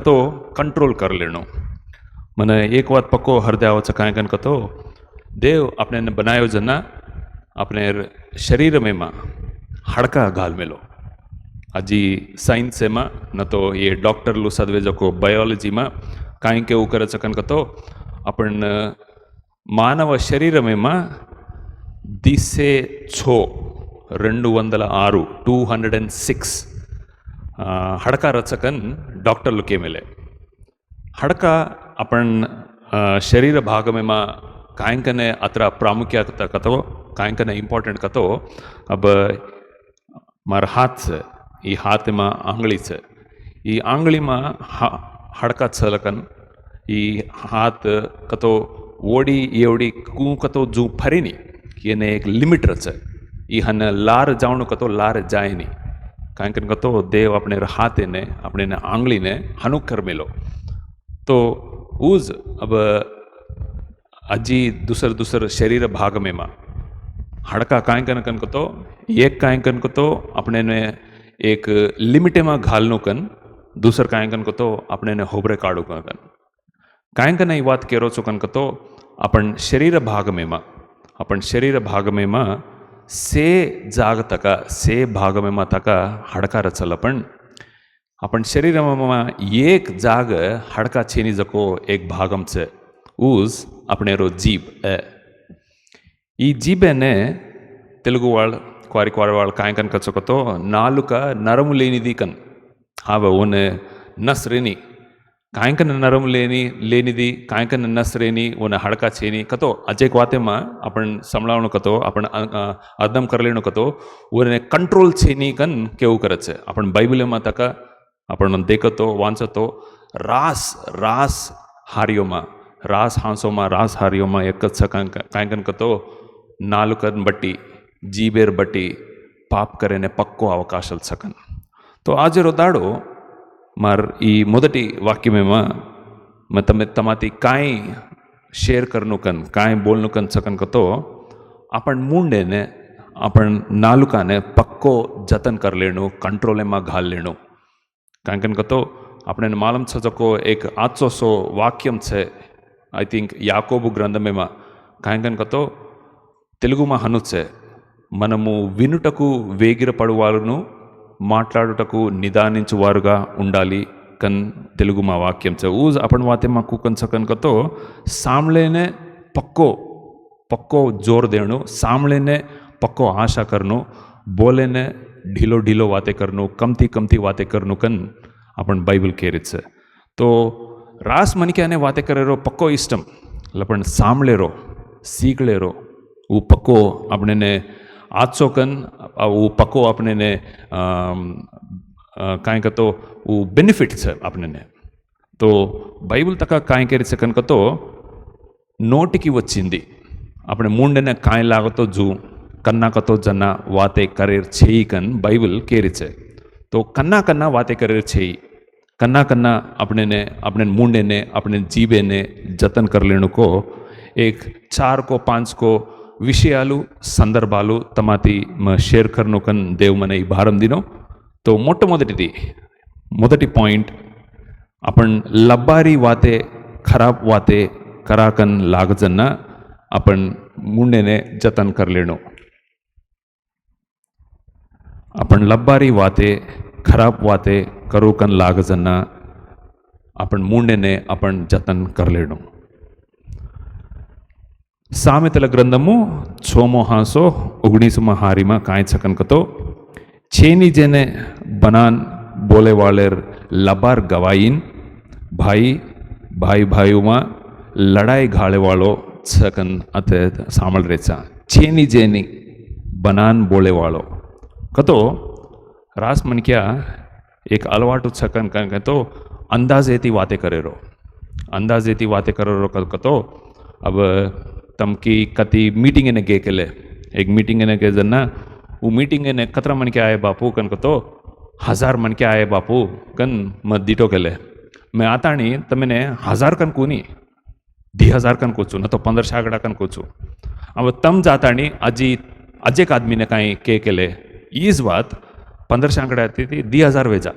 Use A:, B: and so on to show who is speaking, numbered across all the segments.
A: तो कंट्रोल कर लेनो। મને એક વાત પક્કો હૃદય આવે છે કાંઈ કાંઈ કતો દેવ આપણે બનાવ્યો जना આપણે શરીર મેમાં હાડકા ઘાલ મેલો હજી સાયન્સ એમાં ન તો એ ડૉક્ટર લું સદવે જકો બયોલોજીમાં કાંઈ કેવું કરે છે કન કતો આપણ మానవ శరీరమేమా దిసే ఛో 206 206 हड़का रचकन डॉक्टर के मेले हड़का अपन शरीर भाग में कायंकने अत्र प्रामुख्यता कतो कायंकने इम्पोर्टेंट कतो अब मार हाथ से ये हाथ में आंगली से ये आंगली में हड़का छलकन ये हाथ कतो ओडी एवडी कू कतो जू फरी नहीं ये ने एक लिमिट रचे ये हन लार जावणु कतो लार जाए नहीं कांकन कतो देव अपने हाथे ने अपने ने आंगली ने हनु कर मेलो तो उज अब अजी दूसर दूसर शरीर भाग में मा हड़का कांकन कन कतो एक कांकन कतो अपने ने एक लिमिटे में घालनो कन दूसर कांकन कतो अपने ने होबरे काढू कन कांकन ये बात केरो छो कन कतो अपन शरीर भाग में मा अपन शरीर भाग में मा से जाग तका से भाग में मा तका हड़का रचल अपन शरीर में एक जाग हड़का छेनी जको एक भागम से ऊज अपने रो जीभ ई जीभे ने तेलुगु वाल क्वारी क्वारी वाल कायकन कचको नालुक नरमु लेनिदी कन हाँ ओने नस रेनी कायकन नरम लेनिदी कायकन नस रेनी ओने हड़का छेनी कतो अजेक वाते में अपन संभळावणो कतो अपन अदम कर लेनो कतो ओने कंट्रोल छेनी कन केवू करे छे अपन बाइबल में तका अपन देखतो वांचतो रास रास हारियो में रास हांसो में रास हारियो में एक कायकन कतो नालुकन बट्टी जीबेर बट्टी पाप करे ने पक्को अवकाश सकन तो आज रो दाड़ो मार ई मोदटी वाक्य में मैं तमे तमाती काई शेर करनु कन काई बोलनु कन सकन कतो अपन मुंडे ने अपन नालुका ने पक्को जतन कर लेनो कंट्रोल में घाल लेनो कांकन कतो अपने मालूम छको एक आचो सो वाक्यम छे आई थिंक याकोबु ग्रंथ में कांकन कतो तेलुगु में हनु छे मनमु विनुटकु वेगिर पडुवारुनु మాట్లాడుటకు నిదానించువారుగా ఉండాలి కన్ తెలుగు మా వాక్యం છે ऊज अपन वाते में कुकन सकन कतो सामले ने पक्को पक्को जोर देणो सामले ने पक्को आशा करनो बोले ने ढीलो ढीलो वाते करनो कमती कमती वाते करनो कन अपन बाइबल केरित છે तो रास मनक्याने वाते करेरो पक्को इष्टम लपन सामलेरो सीखलेरो वो पक्को अपने ने आजसो कन वो पक्को अपने ने कांई कतो वो बेनिफिट है अपने ने तो बाइबल तक कांई केरी सकन कतो नोटिकी वच्चिंदी अपने मुंडे ने कांई लागतो जू कन्ना कतो जना वाते करेर छेई कन बाइबल केरी छे तो कन्ना कन्ना वाते करेर छेई कन्ना कन्ना अपने मुंडे ने अपने जीबे ने जतन कर लेनु को एक 4 को 5 को विषयालु संदर्भालु तमाती शेर करनो कन देव मने भारम दिनो तो मोदटी पॉइंट अपन लब्बारी वाते खराब वाते कराकन लागजना अपन मुंडे ने जतन कर लेनो अपन लब्बारी वाते खराब वाते करोकन लागजना अपन मुंडे ने अपन जतन कर लेनो సామెతల గ్రంథము 6:19 हारीमा कांई छकन कतो छेनी जेने बनान बोले वालेर लबार गवाईन भाई भाई भाईमा लड़ाई घाले वालो छकन अते सामल रेचा छेनी जेनी बनान बोले वालो कतो रास मन क्या एक अलवाटू छकन कन तो अंदाजेती वाते करेरो कतो अब तमकी कति मीटिंग ने गे केले एक मीटिंग ने के जना वो मीटिंग ने कतरा मन के आए बापू कन तो 1000 मन के आए बापू कन मत दीटो केले मैं आता नहीं तो मैंने 1000 कन कोनी 10,000 कन कोचू न तो 15 शागड़ा कन कोचू अब तम जाता नहीं अजेक आदमी ने कहीं के केले इस बात 15 शागड़ा आती थी 10,000 वेजा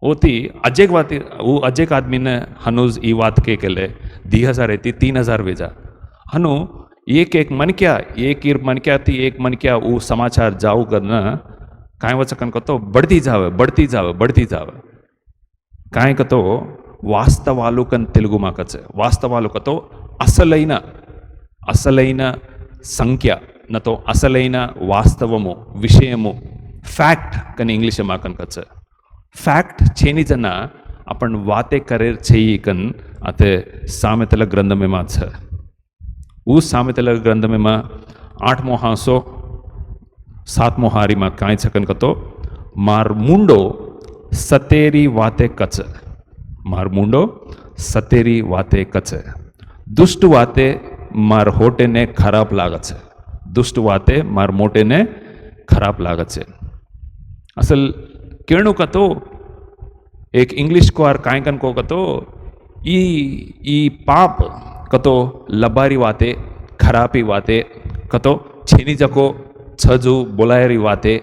A: होती अजेक आदमीने हनूज ई वात के केले 2000 येती 3000 वेजा हनु एक मनक्या ती एक मनक्या ऊ समाचार जाऊ करना काय वचकन कतो बढ़ती जाव काय कतो వాస్తవాలుకన్ తెలుగు మాకచ్చ వాస్తవాలు కతో అసలైన సంఖ్య నతో అసలైన వాస్తవము విషయము फॅक्ट कन इंग्लिश माकन कच फॅक्ट छेनी जना आपण वाते करेर छेई कन अते सामेतल ग्रंथ में मा छ उ सामेतल ग्रंथ में मा 8मो हांसो 7मो हारी मा काय छकन कतो मार मुंडो सतेरी वाते कच मार मुंडो सतेरी वाते कच दुष्ट वाते मार होटे ने खराब लागत छे दुष्ट वाते मार मोटे ने खराब लागत छे असल केणु कतो एक इंग्लिश को आर कायकन को कतो ई पाप कतो लबारी वाते खराबी वाते कतो छेनी जको छजू बोलायरी वाते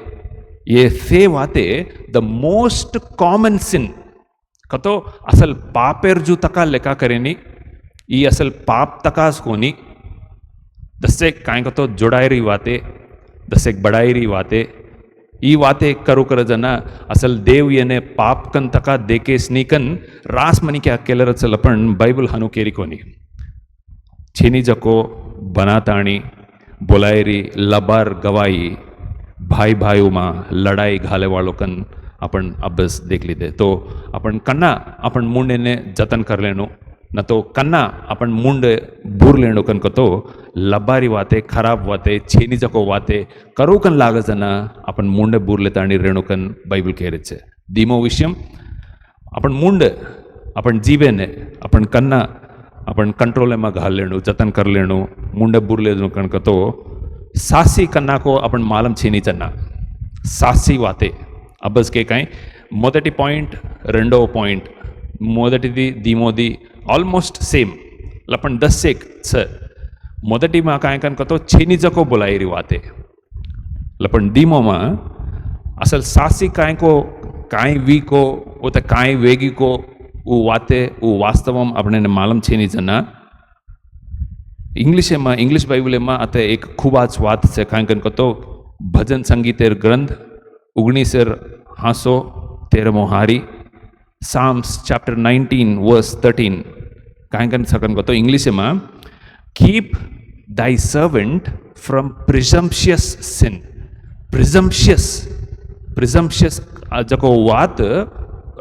A: ये से वाते द मोस्ट कॉमन सिन कतो असल पापेर जू तका लेका करेनी ई असल पाप तकास कोनी दसे काय कतो जोडायरी वाते दसे बडायरी वाते ई वाते करू कर जना असल देव येने पाप कन तका देके स्नीकन रास मनी क्या केलर चल पण बाइबल हनु केरी कोनी छेनी जको बनाताणी बोलायरी लबार गवाई भाई भाई मा लड़ाई घाले वालों कन अपन अभ्यास देख लीधे तो अपन कन्ना अपन मुंडे ने जतन कर लेनो न तो कन्ना अपन मुंड बूर लेनो कन कतो लबारी वाते खराब वाते छेनी जको वाते करू कन लाग जना अपन मुंड बूर लेता आणि रेणु कन बाइबल कहे छे धीमो विषयम अपन मुंड अपन जीवे ने अपन कन्ना अपन कंट्रोल में घाल लेनो जतन कर लेनो मुंड बूर लेनो कन कतो सासी कन्ना को अपन मालम छेनी चन्ना सासी वाते अब्बस के काई मोदटी पॉइंट रेंडो पॉइंट मोदटी धीमोदी ऑलमोस्ट सेम लपन 10 छ मोदटी मा काय कन कतो छेनी जको बोलायरी वाते लपन धीमो मा असल सासी काय को काय वी को वो ते काय वेगी को वो वाते वो वास्तवम अपने ने मालम छेनी जना इंग्लिश बाइबल में अते एक खूब आज वात से काय कन कतो भजन संगीतेर ग्रंथ 19 हांसो 13मो हारी Psalms chapter 19 verse 13 काय कन सकन कतो इंग्लिश में keep thy servant from presumptuous sin presumptuous जको वात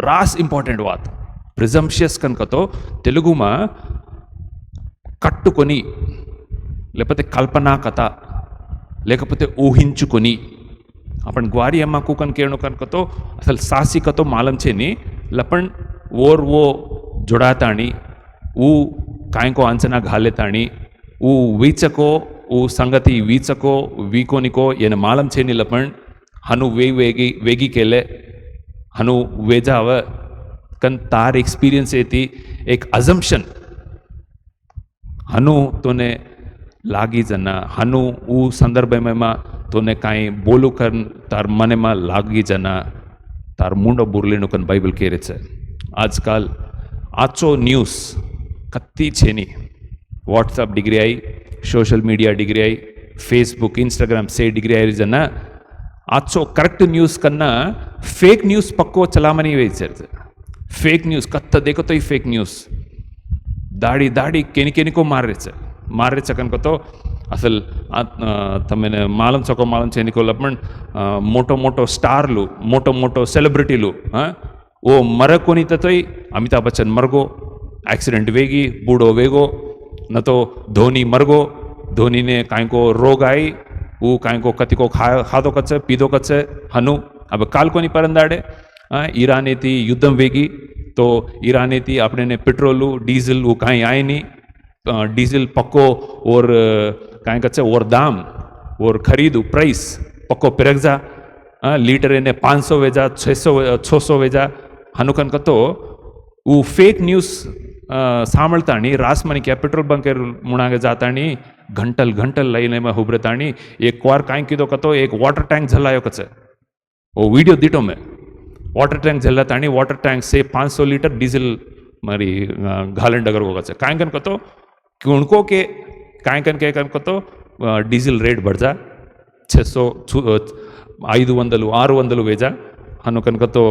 A: रास इंपॉर्टेंट वात presumptuous कन कतो तेलुगु में కట్టుకొని లేకపోతే కల్పనా కథ లేకపోతే ఊహించుకొని आपण ग्वारी अम्मा कुकन केणो कन कतो असल सासी कतो मालम छे नी लपन ओर वो जोड़ाताणी ऊ काय को अंचना घालेताणी ऊ वीचको ऊ संगति वीचको वीकोनिको येन मालम छे नी लपन हनु वेगी केले हनु वेजाव कन तार एक्सपीरियंस येती एक अजम्पशन हनु तोने लागी जना हनु ऊ संदर्भ में मा तोने काई बोलू कर तार मने मा लागी जना तार मुंडो बुरलेनो कन बाइबल केरे छे आजकाल आचो न्यूज कत्ती छेनी WhatsApp degree I social media degree I Facebook Instagram से डिग्री आई जना आचो करेक्ट न्यूज कन्ना फेक न्यूज पक्को चलामणी वे छे फेक न्यूज कत्त देखो तो ही फेक न्यूज दाड़ी केनी को मारे कन को तो असल तमेने मालम छेनी को लपण मोटो स्टारलू मोटो सेलिब्रिटीलू हाँ वो मर कोनी तो अमिताभ बच्चन मरगो एक्सीडेंट वेगी बूढ़ो वेगो न तो धोनी मरगो धोनी ने काई को रोग आई वो काई को कति को खादो कच्चे पीदो कच्चे हनु अब काल कोनी परंदाड़े ईराने थी युद्धम वेगी तो ईराने थी अपने ने पेट्रोलू डीजल वो कहीं आए नहीं डीजल पक्को और कहीं कच्चे और दाम और खरीदू प्राइस पक्को पिरगजा लीटर ने 500 वेजा 600 वेजा हनुकन कतो वो फेक न्यूज़ सामलताणी रास मनी क्या पेट्रोल बंकर मुनागे जाताणी घंटल लाइन में हुब्रताणी एक वार काई कीधो कतो एक वाटर टैंक झलायो कचे वो वीडियो दीटो में वॉटर टँक झाला ताणी वॉटर टँक से 500 लीटर डीजल मारी घालन डगर होगा काय कन कतो कुणको के काय कन के कन कतो डीजल रेट बढ़जा 600 500 600 वेजा हनु कन कतो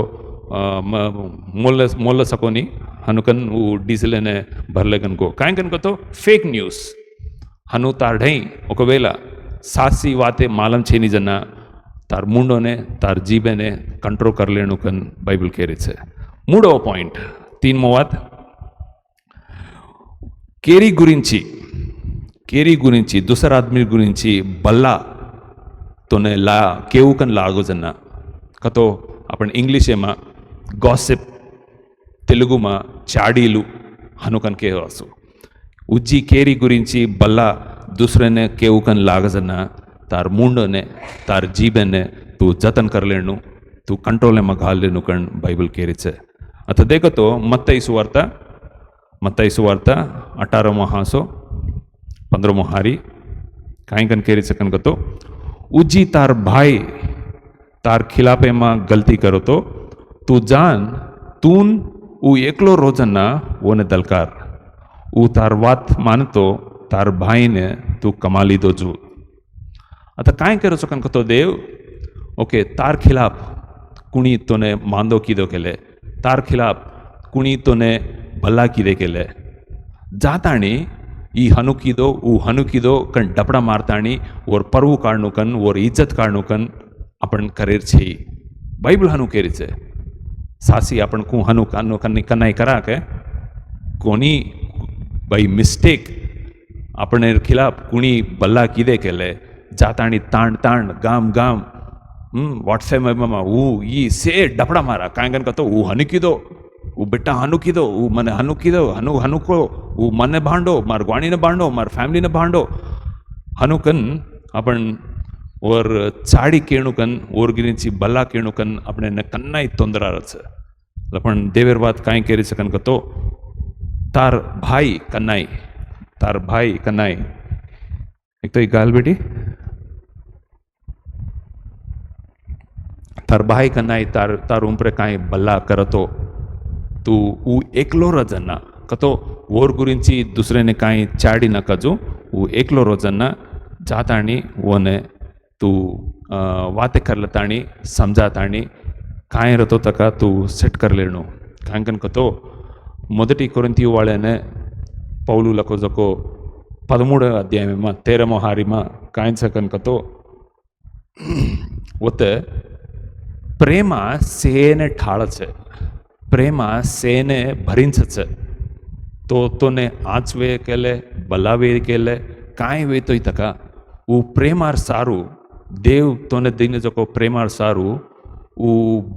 A: मोल सकोनी हनु कन वो डीजल ने भरले कन को काय कन कतो फेक न्यूज़ हनु तार ढई ఒకవేళ सासी वाते मालम छेनी जना तार मुंडोने तार जीबेने कंट्रोल कर लेनु कन बाइबल केरे छे मूडो पॉइंट 3 वात केरी गुరించి दूसरा आदमी गुరించి बल्ला तोने ला केवू कन लागो जना कतो आपण इंग्लिश में गॉसिप तेलुगु में चाडीलू हनुकन के वासु उज्जी केरी गुరించి बल्ला दूसरे ने केवू कन लाग जना तार मुंडो ने तार जीबे ने तू जतन कर लेनु तू कंट्रोल में घाल लेनु कन बाइबल केरी छे अत देखो तो मत्तई सुवार्ता 18 हासो 15 हारी काई कन केरी सकन कतो उज्जी तार भाई तार खिलाफे में गलती करो तो तू जान तून ऊ एकलो रोजना वो ने दलकार ऊ तार वात मानतो तार भाई ने तू कमाली दो जू आता काय करो सकन कतो देव ओके तार खिलाफ कुणी तोने मांदो कीदो केले तार खिलाफ कुणी तोने भला कीदे केले जाताणी ई हनुकीदो ऊ हनुकीदो कन डपड़ा मारताणी और परवू काढणू कन और इज्जत काढणू कन आपण करेर छे बाइबल हनु केरी छे सासी आपण कु हनु कानो कन्नी कनाई करा के कोनी बाई मिस्टेक अपने खिलाफ कुणी बल्ला कीदे केले जाताणी ताण ताण गाम गाम व्हाट्सएप में ऊ ई से डपड़ा मारा काय कन कतो ऊ हनुकीदो ऊ बेटा हनुकीदो ऊ मने हनुकीदो हनु हनुको ऊ मने भांडो मार ग्वाणी ने भांडो मार फैमिली ने भांडो हनुकन आपण और चाड़ी केणुकन और गिరించి बल्ला केणुकन अपने ने कन्नाई तोंदरा रच पण देवेर बात काय केरी सकन कतो तार भाई कन्नाई एक तो गाल बेटी तार भाई कन्नाई तार उम्रे काय बल्ला करतो तू ऊ एकलो रजना कतो ओर गुరించి दुसरे ने काय चाड़ी न कजो ऊ एकलो रोजना जाताणी वोने तू वाते करलताणी समजाताणी काय रतो तका तू सेट कर लेणो कांकन कतो मोदटी कोरिंथियो वाळेने पौलू लको जको 13 अध्याय में 13 हारी में काय सकन कतो वते प्रेमा सेने ठाळ छे प्रेमा सेने भरींच छे तो तोने आचवे केले बलावे केले काय वेतोय तका ऊ प्रेमार सारू देव तोने दीने जको प्रेमार सारू ऊ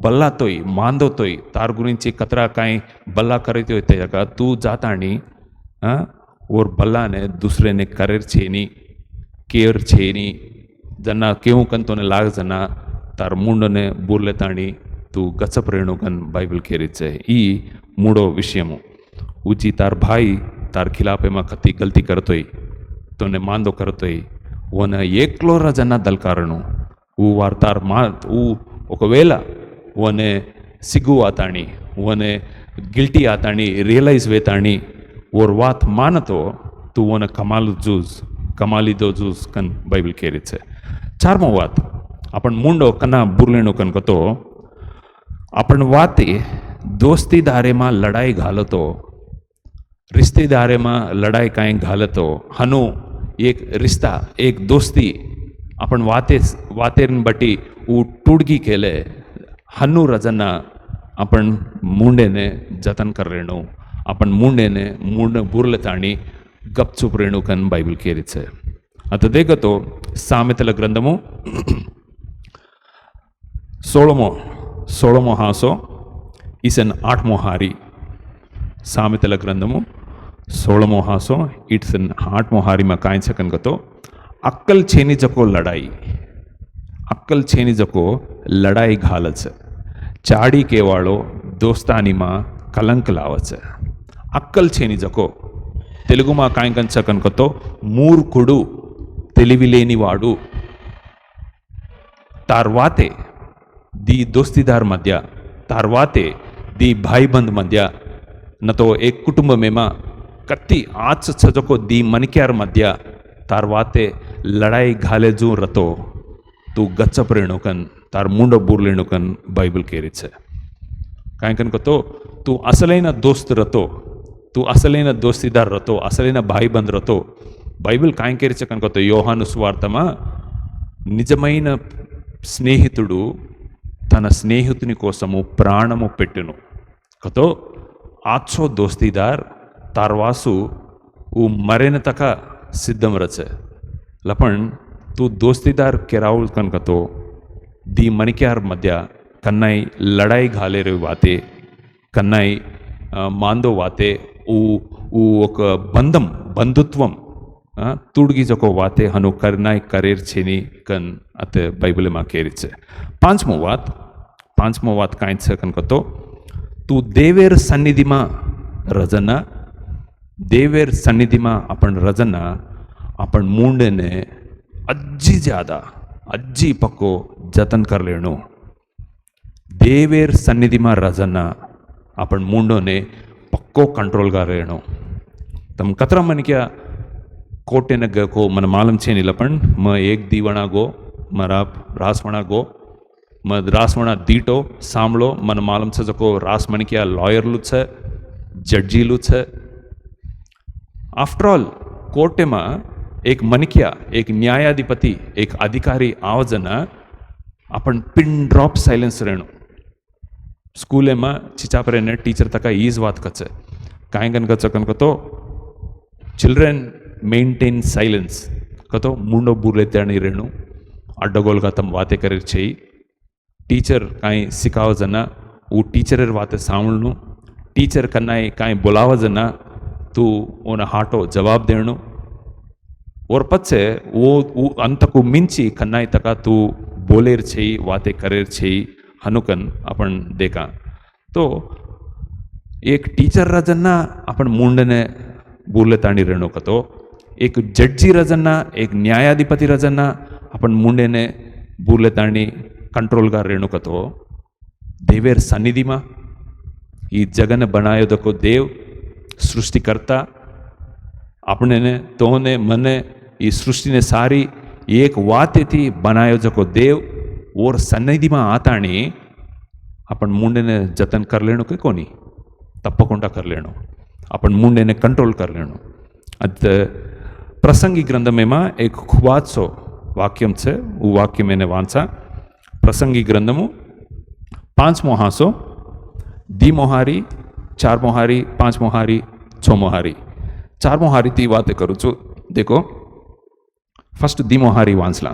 A: बल्ला तोय मांदो तोय तार गुరించి कतरा काय बल्ला करीतोय तका तू जाताणी और बल्ला ने दूसरे ने करेर छेनी केयर छेनी जना केवू कन तोने लाग जना तार मुंड ने बुरले ताणी तू गचप रेणु कन बाइबल केरी छे ई मूडो विषयमु उजी तार भाई तार खिलाफे में कती गलती करतोय तोने मांदो करतोय वोने एकलो रजना दलकारनु ऊ वार तार मात ऊ ఒకవేళ वने सिगु आताणी वने गिल्टी आताणी रियलाइज वेताणी और वात मानतो तू वने कमाली दो जूज कन बाइबल केरी छे 4मो वात आपण मुंडो कना बुरलेणो कन कतो आपण वाते दोस्तीदारे में लड़ाई घालतो रिश्तेदारे में लड़ाई काई घालतो हनु एक रिश्ता एक दोस्ती आपण वातेन बटी ऊ टुडगी केले हन्नू रजना आपण मुंडेने जतन कर रेणू आपण मुंडेने मुंड बुरले ताणी गपचूप रेणू कन बाइबल केरी छे आता देखतो सामेतल ग्रंथमु 16मो हासो इसन 8मो हारी सामेतल ग्रंथमु 16मो हासो इसन 8मो हारी में काय छकन गतो अक्कल छेनी जको लड़ाई घाल छे चाड़ी केवाळो दोस्तानी में कलंक लाव छे अक्कल छेनी जको तेलुगु में काय छकन कतो मूर्खुडु तेलिविलेनी वाडु तार वाते दी दोस्तीदार मध्य तार वाते दी भाई बंद मध्य न तो एक कुटुंब में मा कत्ती आज सजको दी मनक्यार मध्य तार वाते लड़ाई घाले जू रतो तू गच्चप रेणुकन तार मुंड बूरलेणुकन बाइबल केरी छे काय कतो तू असलैन दोस्त रतो तू असलैन दोस्तीदार रतो असलैन भाई बंद रतो బైబిల్ కాంకేరిచ కనుక యోహాను సువార్తమా నిజమైన స్నేహితుడు తన స్నేహితుని కోసము ప్రాణము పెట్టును కతో ఆచ్చో దోస్తీదార్ తార్వాసు ऊ मरेन तक सिद्धम रचे लपण तू दोस्तीदार केरावल कनक तो दी मणिक्यार मध्य कन्नाई लड़ाई घाले रे वाते कन्नाई मांदो वाते ऊ एक बंधम बंधुत्वम तुडगी जको वाते हनु करनाई करेर छेनी कन अते बाइबल में केरी छे पांचमो वात कांई छे कनक तो तू देवेर सन्निधि में रजना देवेर सन्निधि में अपन रजना अपन मुंडे ने अज्जी पक्को जतन कर लेनो देवेर सन्निधि में रजना अपन मुंडो ने पक्को कंट्रोल कर लेनो तम कतरा मन क्या कोटे न को मन मालूम छे नहीं लपन म एक दीवणा गो मरा रासवणा गो म रासवणा दीटो सांभळो मन मालूम छे जको रास मन क्या लॉयरलू छे जड्जीलू छे आफ्टर ऑल कोर्टे में एक मनक्या एक न्यायाधिपति एक अधिकारी आवजना अपन पिन ड्रॉप साइलेंस रहनो स्कूले में चिचापरे ने टीचर तक ईज बात कचे काई कन तो चिल्ड्रन मेंटेन साइलेंस कतो मुंडो बुरले त्याणी रहनु अड्डगोल का तम बातें करे छे टीचर काई सिखाव जना वो टीचर बातें सांभळनु टीचर कन्नाई काई बोलाव जना तू ओन हाटो जवाब देणु और पछे वो अंत को मिंची कन्नाई तका तू बोलेर छे वाते करेर छे हनुकन अपन देखा तो एक टीचर रजना अपन मुंडने बोले ताणी रेणु कतो एक जड्जी रजना एक न्यायाधिपति रजना अपन मुंडे ने बोले ताणी कंट्रोल का रेणु कतो देवेर सन्निधि में ई जगन बनायो दको देव सृष्टिकर्ता अपने ने तोने मने ये सृष्टि ने सारी एक वाते थी बनायो जको देव और सन्निधि में आताणी अपन मुंडे ने जतन कर लेनो के कोनी तप्पकोंडा कर लेनो अपन मुंडे ने कंट्रोल कर लेनो अत प्रसंगी ग्रंथ में एक खुबाचो वाक्यम छे वो वाक्य मैंने वांचा प्रसंगी ग्रंथमु 5मो हासो दी मोहारी 4 मोहारी 5 मोहारी 6 मोहारी 4 मोहारी थी बातें करूँ छू देखो फर्स्ट दी मोहारी वांसला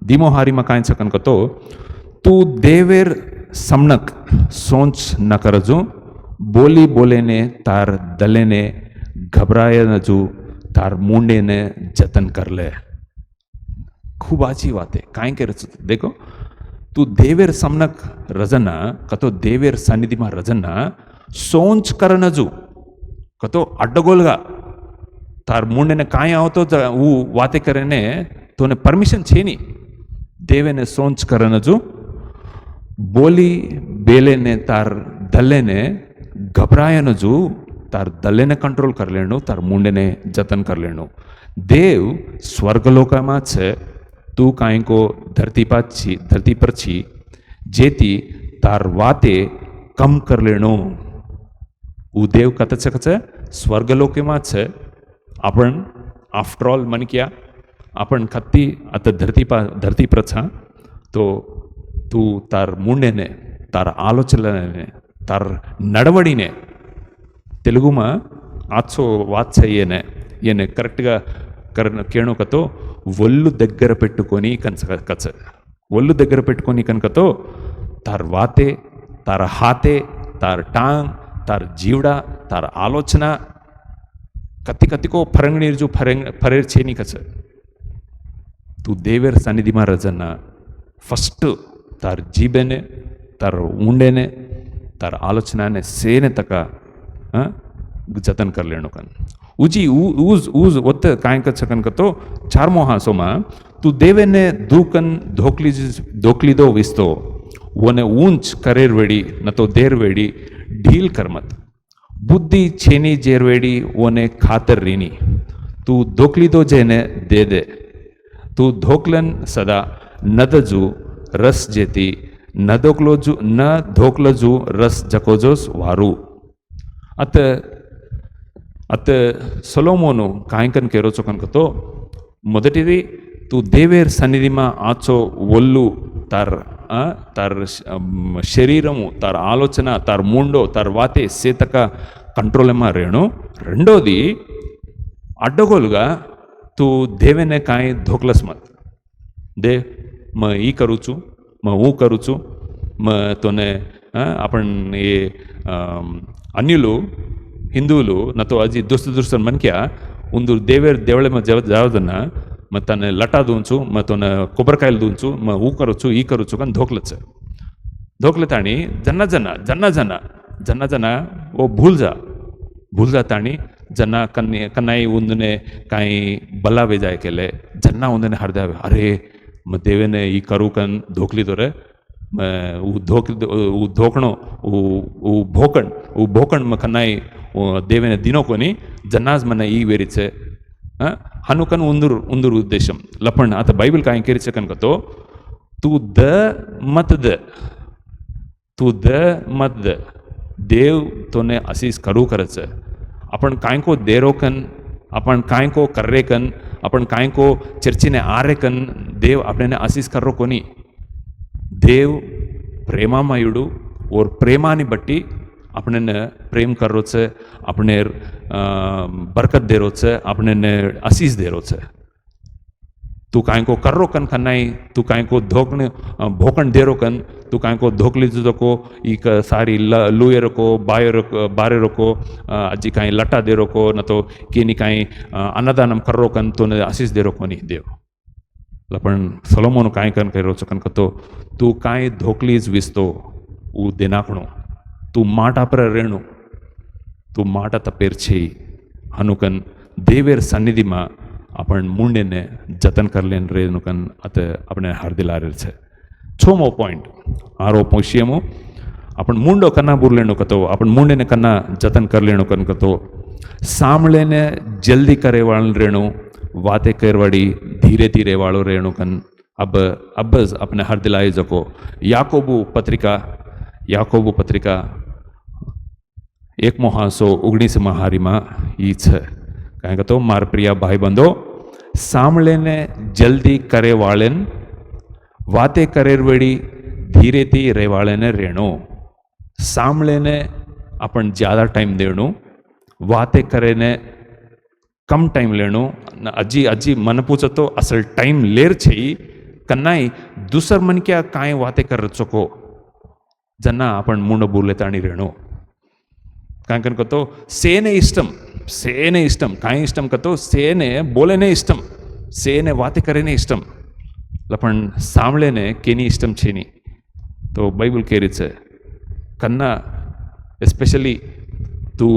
A: दी मोहारी में कांई सकन कतो तू देवेर समनक सोच न करजो बोली बोले ने तार दले ने घबराए न जू तार मुंडे ने जतन कर ले खूब अच्छी बात है कांई करे देखो तू देवेर समनक रजना कतो देवेर सन्निधि में रजना सोच कर नजू कतो अड्डगोलगा तार मुंडे ने कांई आओ तो वो वाते करे ने तो ने परमिशन छे नहीं देवे ने सोच कर नजू बोली बेले ने तार दले ने घबराए नजू तार दले ने कंट्रोल कर लेनो तार मुंडे ने जतन कर लेनो देव स्वर्गलोका में छे तू काई को धरती पर छी जेती तार वाते कम कर लेनो ऊ देव कत छे स्वर्गलोके में छे अपन आफ्टर ऑल मन क्या अपन खत्ती अत धरती पर छा तो तू तार मुंडे ने तार आलोचना ने तार नडवड़ी ने तेलुगु में आचो वात छे ये करेक्ट केणु कतो ఒళ్ళు దగ్గర పెట్టుకొని కచ్చ ఒళ్ళు దగ్గర పెట్టుకొని కనుకతో तार वाते तार हाथे तार टांग तार जीवड़ा तार आलोचना कति कति को फरंगणीर जो फरेर छे नहीं कच तू देवेर सन्निधि में रजना फर्स्ट तार जीबे ने तार ऊंडे ने तार आलोचना ने सेने तका जतन कर लेनो कन उजी ऊज ओत कांई कन तो 4मो हासो में तू देवे ने दूकन धोकली दो विस्तो ओने ऊंच करेरवेडी न तो देरवेडी ढील करमत बुद्धि छेनी जेरवेडी ओने खातर रीनी तू धोकली तो जेने दे दे तू धोकलन सदा नदजू रस जेती न धोकलजू रस जकोजोस वारू अत अत सलोमोनु कायंकन केरोचो कनको మొదటిది तू देवेर सन्निधि में आचो ఒళ్ళు तार शरीरमु तार आलोचना तार मुंडो तार वाते सेतक कंट्रोल में रेणु रेंडोदी अड्डगोलुगा तू देवेने कांई धोकलस मत देव मैं ई करूँ छू मैं वो करूँ छू मैं तोने आपण ये अन्युलु हिंदुलु न तो अजी दुस्त मन क्या उंदूर देवेर देवळे में जावदन मैं तने लटा दूंचू मैं तोने कोबरकायल दूंचू मैं वो करूँ ई करूँ कन धोकले ताणी जन्ना जन्ना जन्ना जन्ना जन्ना जन्ना वो भूल जा ताणी जन्ना कन्नाई उंदने काई बला वेजाय केले जन्ना उंदने हरदे अरे मैं देवे ने ई करूँ कन धोकली तो रे मैं वो धोकणो वो भोकण मैं कन्नाई देवे ने दिनो कोनी जन्नाज मन ई वेरी छे हनुकन उंदूर उद्देशम लपण आता बाइबल काय केरीचे कनको तू द मत द देव तोने आशीष करू करच आपण काय को देरो कन आपण काय को कर्रे कन आपण काय को चर्चीने आरे कन देव आपने आशीष करो कोनी देव प्रेमामयुडु और प्रेमानी बट्टी अपने प्रेम करो छे अपने बरकत दे रो छे अपने आशीष दे रो छे तू काय को कर्रो कन खनाई तू काय को धोकने भोकन दे रो कन तू काय को धोकली को ई सारी लुए रको बारे रको अजी काई लटा दे रको न तो केनी काई अन्नदानम कर्रो कन तो आशीष दे रको नहीं देव लपण सलोमोन काय कन करो कन कतो तू काय धोकलीज विस्तो ऊ देनाकणो तू माटा पर रेणु तू माटा तपेर छे हनुकन देवेर सन्निधि में अपन मुंडे ने जतन कर लेन रेणुकन अत अपने हरदिला रे छे छोमो पॉइंट आरो पोशियमो अपन मुंडो कन्ना बुरलेनो कतो अपन मुंडे ने कन्ना जतन कर लेनो कन कतो सामले ने जल्दी करे वाल रेणु वाते करवाड़ी धीरे धीरे वालो रेणु कन अब अपने हरदिलाए जको याकोबु पत्रिका 1:19 हारीमा ई छे कहें तो मार प्रिया भाई बंधो सामले ने जल्दी करे वाले वाते करेरवेड़ी धीरे थी रेवाले ने रेणु सामले ने अपन ज्यादा टाइम देणु वाते करे ने कम टाइम लेणु अजी मन पूछो तो असल टाइम लेर छे कन्नाई दूसर मन क्या काय वाते कर चको जन्ना अपन मुंड बोले ताणी रेणु काय कन कतो सेने इष्टम काय इष्टम कतो सेने बोलेने इष्टम सेने वाते करेने इष्टम लपण सामले ने केनी इष्टम छेनी तो बाइबल केरी छे कन्ना एस्पेशली तू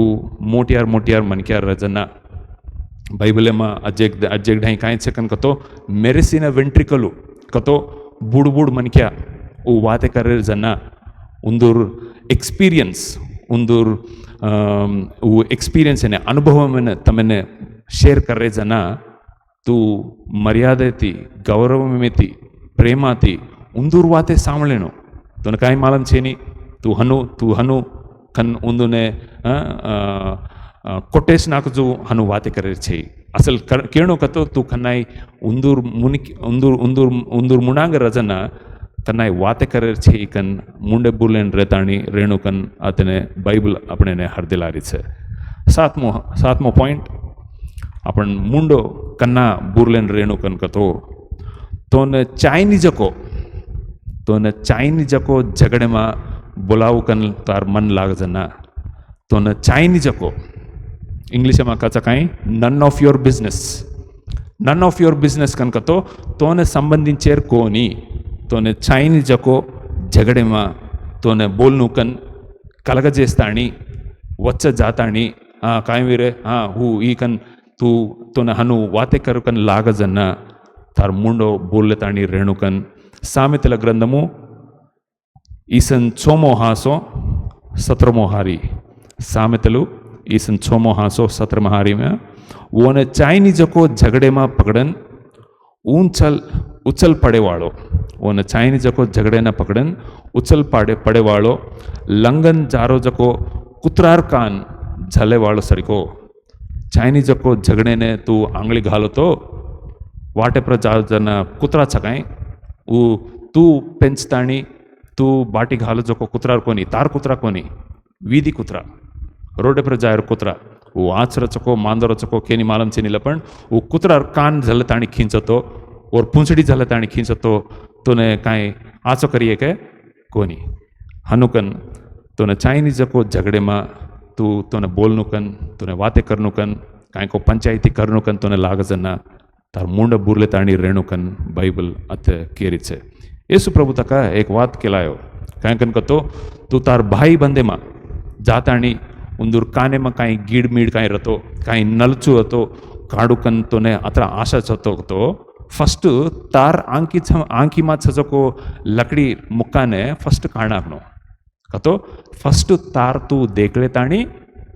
A: मोटियार मनक्यार रजना बाइबल में अजेक ढाई काय छे कन कतो मेरेसिन वेंट्रिकलु कतो बुड़ मनक्या ओ वाते करे जना उंदूर एक्सपीरियंस उंदूर वो एक्सपीरियंस ने अनुभव में तमने शेर करे जना तू मर्यादे थी गौरव में थी प्रेमा थी उंदूर वाते सामलेनो तो काय मालूम छे नी तू हनु कन उंदुने कोटेश नाकजू हनु वाते करे छे असल केणो कतो तू कन्नाई उंदूर मुनांग रजना कन्नाई वाते करे छे कन मुंडे बुलेन रेताणी रेणुकन अतने बाइबल अपने ने हरदिलारी छे सातमो पॉइंट अपन मुंडो कन्ना बुरलेन रेणुकन कतो तो न चाइनी जको झगड़े में बोलाव कन तार मन लाग जना तो न चाइनी जको इंग्लिश में कचा काई नन ऑफ योर बिजनेस कन कतो तो न संबंधिंचेर कोनी तो ने चाइनी जको झगड़े में तो ने बोलनु कन कलग जेस्ताणी वच्च जाताणी हाँ काय वीरे हाँ हूँ ई कन तू तो ने हनु वाते कर कन लाग जन्ना तार मुंडो बोलताणी रेणुकन सामितल ग्रंथमु ईसन 6मो हासो 17मो हारी सामेतलु ईसन 6मो हासो 17मो हारी में वो ने चाइनीज को झगड़े में पकड़न उछल पड़े वालो वो ने चाइनीज को झगड़े न पकड़न उछल पड़े वालो लंगन जारो जको कुतरार कान झले वालो सरिको चाइनीज को झगड़े ने तू आंगली घालो तो वाटे पर जा जन कुतरा छकाई वो तू पेंचताणी तू बाटी घालो जको कुतरार कोनी तार कुतरा कोनी वीधी कुतरा रोडे पर जायर कुतरा वो आच रचको मांदो रचको केनी मालम चेनी लपण वो कुतरार कान झले ताणी खींचतो और पूंछड़ी झले ताणी खींचतो तोने काई आचो करिए के कोनी हनुकन तोने चाइनीज को झगड़े में तू तोने बोलनु कन तोने वाते करनु कन काई को पंचायती करनु कन तोने लागजना तार मुंड बुरले ताणी रेणु कन बाइबल अत केरी छे येसु प्रभु तक एक वात केलायो काई कन कतो तू तार भाई बंदे में जाताणी उंदूर काने में काई गीड़ मीड़ काई रतो काई नलचू हतो काडू कन तोने अत्र आशा छतो तो फर्स्ट तार आंकी में छजको लकड़ी मुक्काने फर्स्ट काढनाखनो कतो फर्स्ट तार तू देखले ताणी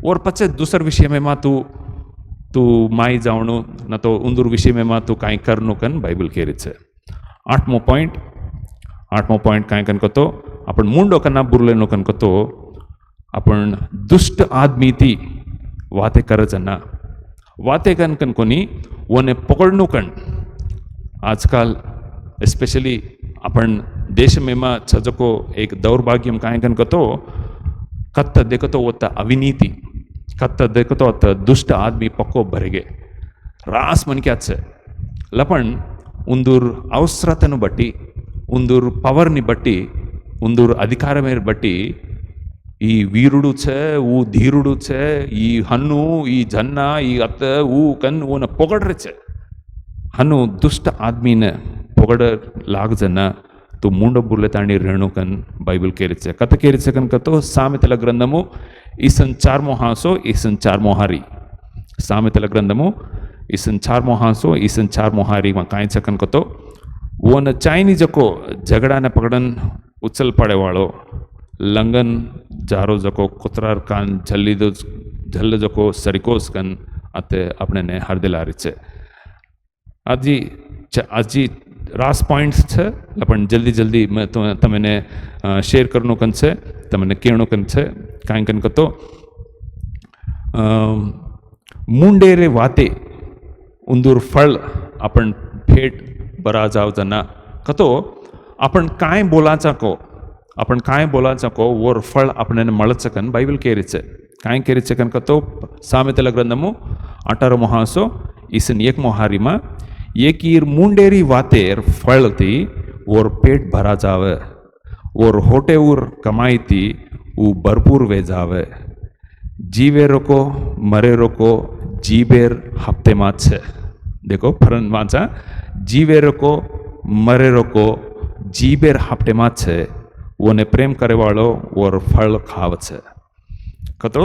A: और पछे दूसर विषय में मा तू माई जावणु न तो उंदूर विषय में मा तू काई करनु कन बाइबल केरी छे आठमो पॉइंट काई कन कतो आपण मुंडो कना बुरलेनो कन कतो आपण दुष्ट आदमी थी वाते करजना वाते कन कन कोनी वने पकडनु कन आजकाल स्पेशली आपण देश में मा छजको एक दौर्भाग्यम काई कन कतो कत्त देखतो वत्ता अविनीति कत्त देखतो वत्ता दुष्ट आदमी पक्को भरेगे रास मन क्या छे लपण उंदूर अवसरतनु बट्टी उंदूर पवर नि बट्टी उंदूर अधिकार में बट्टी ಈ ವೀರುಡು ಛೆ ಊ ಧೀರುಡು ಛೆ ಈ ಹನ್ನು ಈ ಜನ್ನ ಈ ಅತ್ತ ಊ ಕನ್ ಊನ ಪೊಗಡ್ರೆ ಛೆ ಹನ್ನು ದುಷ್ಟ ಆದ್ಮೀನ ಪೊಗಡ लाग जना तू मुंड बुरले ताणी रेणु कन बाइबल केरिचे कथ केरिचे कन कतो सामेतल ग्रंथमु ईसन 4मो हासो ईसन 4मो हारी सामेतल ग्रंथमु ईसन 4मो हासो ईसन 4मो हारी में काई कन कतो वो न चाइनीज को झगड़ा ने पकड़न उछल पड़े वालो लंगन जारो जको कुतरार कान झल जको सरिकोस कन अते अपने ने हरदिलारी छे आजी रास पॉइंट्स छे अपन जल्दी मैं तो तमने शेयर करनो कन छे तमने केणो कन छे काई कन कतो मुंडेरे वाते उंदूर फळ आपण फेट बरा जाव जना कतो आपण काय बोलाचा को आपण काय बोलाचा को वोर फळ आपने मळच कन बाइबल केरिचे काय केरिचे कन कतो सामेतल ग्रंथमु 18मो हासो ईसन 1मो हारी में एकीर मुंडेरी वातेर फळ थी और पेट भरा जावे और होटे उर कमाई थी वो भरपूर वे जावे जीवे रोको मरे रोको जीबेर हफ्ते मात छे देखो फरन वाचा जीवे रोको मरे रोको जीबेर हफ्ते मात छे वोने प्रेम करे वालो और फल खाव छे कतो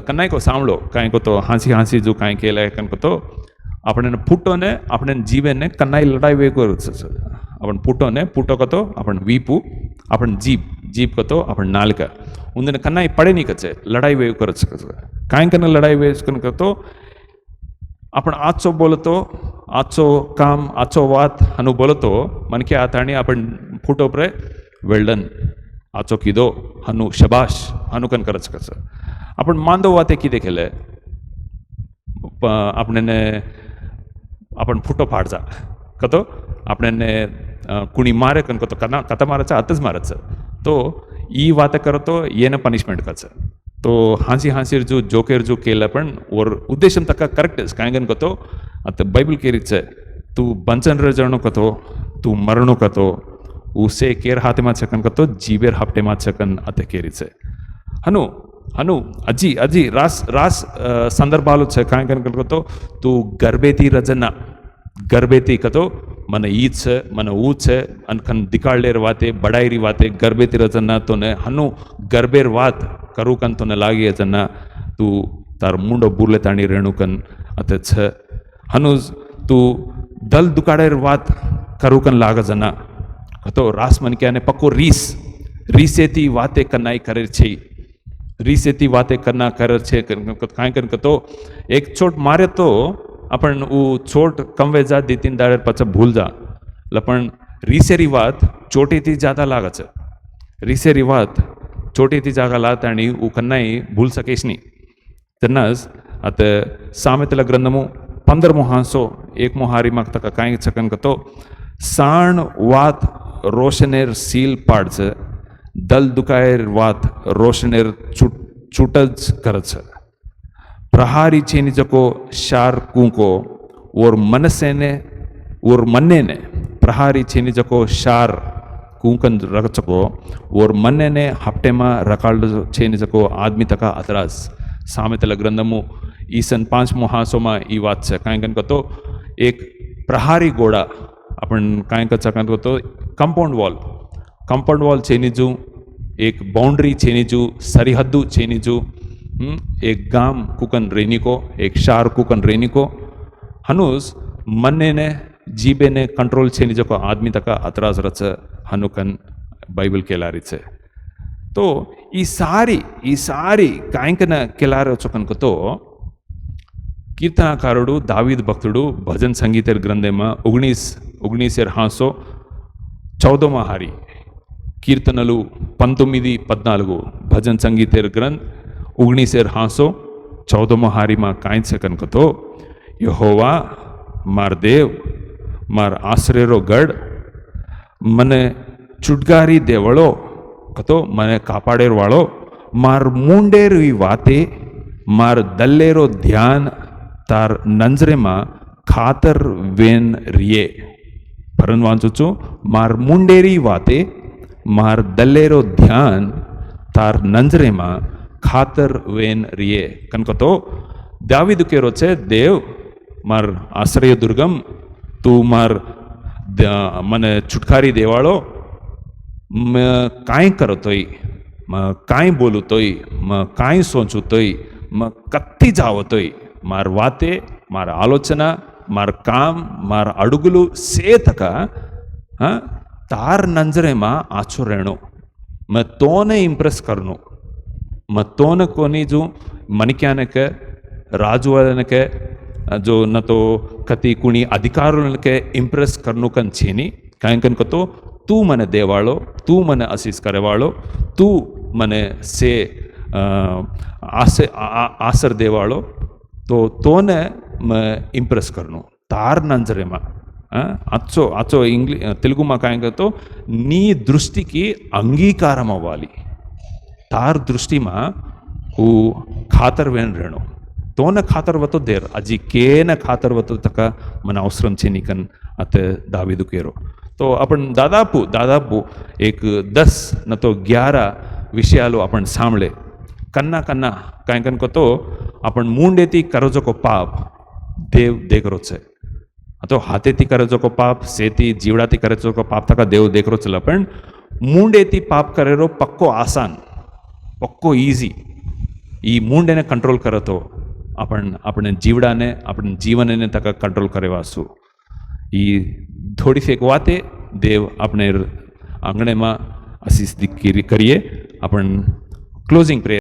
A: कनाई को सांभळो काई को तो हांसी जो काई केला कन को तो अपने फूटो ने अपने जीवे ने कनाई लड़ाई वे कर अपन फूटो कतो अपन वीपू अपन जीप कतो अपन नालिका उन्हें कनाई पड़े नहीं कचे लड़ाई वे कर काई कन लड़ाई वे कन कतो आपण आचो बोलतो आचो काम आचो वात हनु बोलतो मन के आताणी आपण फूटो पर वेल्डन आचो किदो हनु शबाश हनु कन करच कस आपण मांदो वाते किदे केले आपने ने आपण फूटो फाडचा कतो आपने ने कुणी मारे कन कतो कथा माराचा आतच माराचा तो ई वाते करतो येने पनिशमेंट कच तो हांसी जो जोकेर जो केला पण और उद्देशम तक करेक्ट काय गन कतो आता बाइबल केरीचे तू बंचन रे जणो कतो तू मरणो कतो उसे केर हाथे मा छकन कतो जीवेर हफ्ते मा छकन अते केरीचे हनु अजी रास संदर्भालो छे काय गन कतो तू गर्भेती रजना गर्भेती कतो मन ईद छे मन ऊ छे अनखन दिकाळलेर वाते बडाईरी वाते गर्भेती रजना तो ने हनु गर्भेर वात करू कन तो ने लागी जना तू तार मुंडो बुरले ताणी रेणु कन अते छे हनु तू दल दुकाडेर वात करू कन लाग जना तो रास मन क्या ने पक्को રીસેથી વાતે કનાઈ કરે છે રીસેથી વાતે કરના કરે છે કાંઈ કરી તો એક છોટ મારે તો आपण છોટ કમવે જા દી तीन દાડે પાછા ભૂલ જા પણ રીસેરી વાત ચોટીથી જાતા લાગે છે રીસેરી વાત ચોટીથી જાगा लागत आणि కన్నాయి ભૂલ सकेश नहीं तेन्नाच आता सामेतला ग्रंथमु 15मो हांसो 1मो हारी मागता कांय सकन तो साण वात रोशनेर सील पाडच दल दुकायर वात रोशनेर छूटज करच प्रहारी छेनी जको शार कूको और मनसेने और मन्ने ने प्रहारी छेनी जको शार कूकन रचको और मन्ने ने हफ्ते में रकाल छेनी जको आदमी तका अतराज सामेतला ग्रंथमु ईसन 5मो हांसो में ई वात छे कांय कन तो एक प्रहारी गोड़ा आपण कांय कन तो कंपाउंड वॉल छेनीजू एक बाउंड्री छेनीजू सरिहद्दू छेनीजू एक गाम कुकन रेनिको एक शार कुकन रेनिको हनुस मन्ने ने जीबे ने कंट्रोल छेनी जको आदमी तका अतराज रच हनुकन बाइबल केलारी छे तो ई सारी कांयकन केलार चोकन तो కీర్తనాకారుడు దావీద్ భక్తుడు భజన్ సంగీతర్ గ్రంథమ 19 हांसो 14 हारी కీర్తనలు 19-14 भजन संगीतेर ग्रंथ 19 हांसो 14 हारी में कांई सकन तो यहोवा मार देव मार आश्रेरो गढ़ मने छुटगारी देवड़ो कतो मने कापाडेर वाळो मार मुंडेर वाते मार दल्लेरो ध्यान तार नंजरे में खातर वेन रिये परन वांचुचु मार मुंडेरी वाते मार दल्लेरो ध्यान तार नंजरे में खातर वेन रिये कनको तो दावीद केरो छे देव मार आश्रय दुर्गम तू मार मने छुटकारी देवाळो कांय करतोय कांय बोलतोय कांय सोचतोय कत्ती जावतोय मार वाते मार आलोचना मार काम मार अडुगुलू से तका तार नंजरे में आछो रहनो मैं तोने इंप्रेस करनो मैं तोने कोनी जो मनिक्याने के राजू वाले के जो न तो कति कुणी अधिकारों के इंप्रेस करनो कन छेनी कांकन को तो तू मने देवाळो तू मने आशीष करेवाळो तू मने से आसर देवाळो तो तोने मैं इंप्रेस करनो तार नंजरे में अच्छो तेलुगु में कांय तो नी दृष्टि की अंगीकारम अव्वाली तार दृष्टि में खातर वेन रहनो तोने खातर वतो देर अजी केने खातर वतो तका मन अवसरम छे कन अत दावीदु केरो तो अपन दादापू एक 10 न तो 11 विषयालो अपन सांभळे कन्ना कांय कन तो आपण मुंडेती करजो को पाप देव देखरो छे तो हाथेती करजो को पाप सेती जीवड़ाती करजो को पाप तका देव देखरो छे पण मुंडेती पाप करेरो पक्को आसान पक्को ईजी ई मुंडेने कंट्रोल करतो आपण जीवड़ाने आपण जीवनने तका कंट्रोल करेवासु ई थोड़ी फेक वाते देव अपने आंगणे में आशीष करिए अपन क्लोजिंग प्रेयर